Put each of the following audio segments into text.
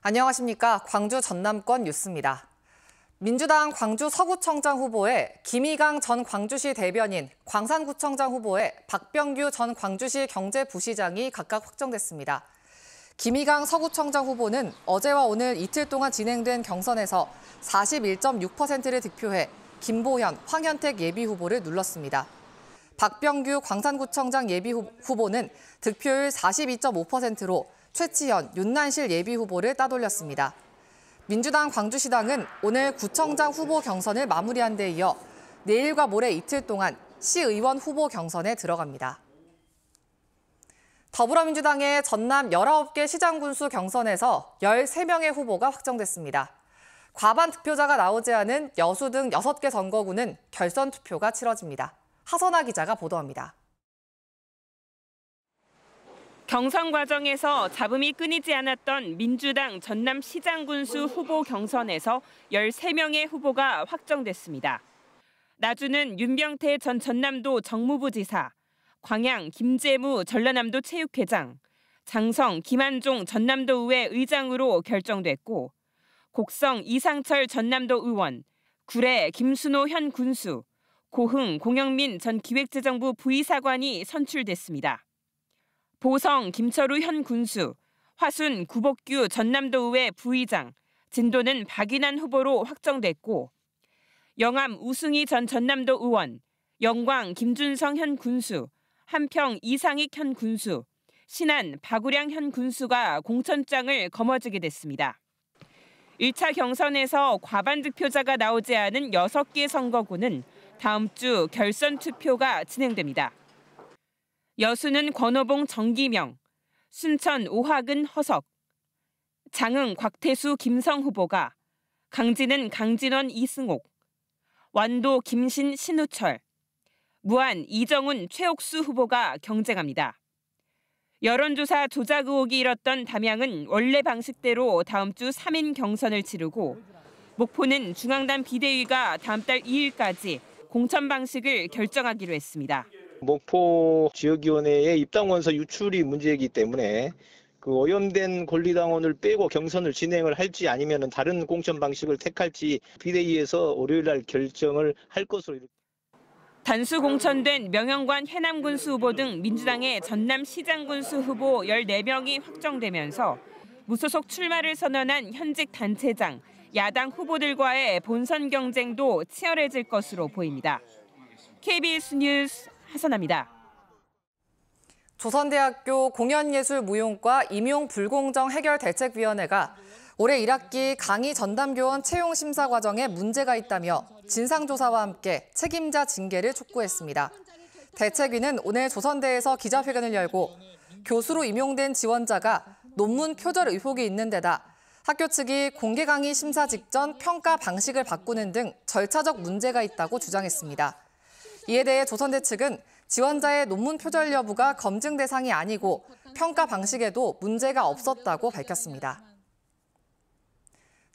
안녕하십니까. 광주 전남권 뉴스입니다. 민주당 광주 서구청장 후보에 김희강 전 광주시 대변인, 광산구청장 후보에 박병규 전 광주시 경제부시장이 각각 확정됐습니다. 김희강 서구청장 후보는 어제와 오늘 이틀 동안 진행된 경선에서 41.6%를 득표해 김보현, 황현택 예비후보를 눌렀습니다. 박병규 광산구청장 예비후보는 득표율 42.5%로 최치현, 윤난실 예비후보를 따돌렸습니다. 민주당 광주시당은 오늘 구청장 후보 경선을 마무리한 데 이어 내일과 모레 이틀 동안 시의원 후보 경선에 들어갑니다. 더불어민주당의 전남 19개 시장군수 경선에서 13명의 후보가 확정됐습니다. 과반 득표자가 나오지 않은 여수 등 6개 선거구는 결선 투표가 치러집니다. 하선아 기자가 보도합니다. 경선 과정에서 잡음이 끊이지 않았던 민주당 전남시장군수 후보 경선에서 13명의 후보가 확정됐습니다. 나주는 윤병태 전 전남도 정무부지사, 광양 김재무 전라남도 체육회장, 장성 김한종 전남도의회 의장으로 결정됐고, 곡성 이상철 전남도 의원, 구례 김순호 현 군수, 고흥 공영민 전 기획재정부 부의사관이 선출됐습니다. 보성 김철우 현 군수, 화순 구복규 전남도의회 부의장, 진도는 박인환 후보로 확정됐고, 영암 우승희 전 전남도 의원, 영광 김준성 현 군수, 한평 이상익 현 군수, 신안 박우량 현 군수가 공천장을 거머쥐게 됐습니다. 1차 경선에서 과반 득표자가 나오지 않은 6개 선거구는 다음 주 결선 투표가 진행됩니다. 여수는 권오봉 정기명, 순천 오학은 허석, 장흥 곽태수 김성 후보가, 강진은 강진원 이승옥, 완도 김신 신우철, 무안 이정훈 최옥수 후보가 경쟁합니다. 여론조사 조작 의혹이 일었던 담양은 원래 방식대로 다음 주 3인 경선을 치르고, 목포는 중앙당 비대위가 다음 달 2일까지 공천 방식을 결정하기로 했습니다. 목포 지역위원회의 입당원서 유출이 문제이기 때문에 그 오염된 권리당원을 빼고 경선을 진행을 할지 아니면 다른 공천 방식을 택할지 비대위에서 월요일 날 결정을 할 것으로. 단수 공천된 명영관 해남군수 후보 등 민주당의 전남시장군수 후보 14명이 확정되면서 무소속 출마를 선언한 현직 단체장, 야당 후보들과의 본선 경쟁도 치열해질 것으로 보입니다. KBS 뉴스 하선아입니다. 조선대학교 공연예술무용과 임용불공정해결대책위원회가 올해 1학기 강의 전담교원 채용 심사 과정에 문제가 있다며 진상조사와 함께 책임자 징계를 촉구했습니다. 대책위는 오늘 조선대에서 기자회견을 열고 교수로 임용된 지원자가 논문 표절 의혹이 있는 데다 학교 측이 공개 강의 심사 직전 평가 방식을 바꾸는 등 절차적 문제가 있다고 주장했습니다. 이에 대해 조선대 측은 지원자의 논문 표절 여부가 검증 대상이 아니고 평가 방식에도 문제가 없었다고 밝혔습니다.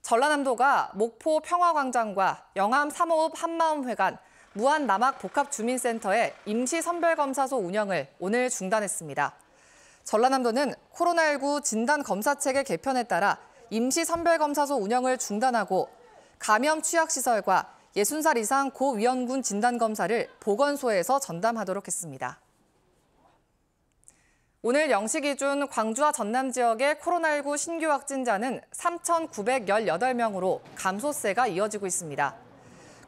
전라남도가 목포 평화광장과 영암 3호읍 한마음회관, 무안 남악 복합주민센터의 임시선별검사소 운영을 오늘 중단했습니다. 전라남도는 코로나19 진단검사체계 개편에 따라 임시선별검사소 운영을 중단하고 감염 취약시설과 60살 이상 고위험군 진단검사를 보건소에서 전담하도록 했습니다. 오늘 0시 기준 광주와 전남 지역의 코로나19 신규 확진자는 3,918명으로 감소세가 이어지고 있습니다.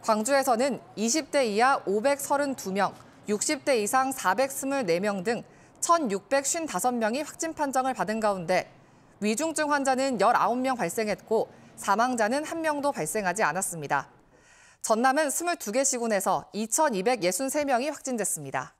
광주에서는 20대 이하 532명, 60대 이상 424명 등 1,655명이 확진 판정을 받은 가운데 위중증 환자는 19명 발생했고 사망자는 1명도 발생하지 않았습니다. 전남은 22개 시군에서 2,263명이 확진됐습니다.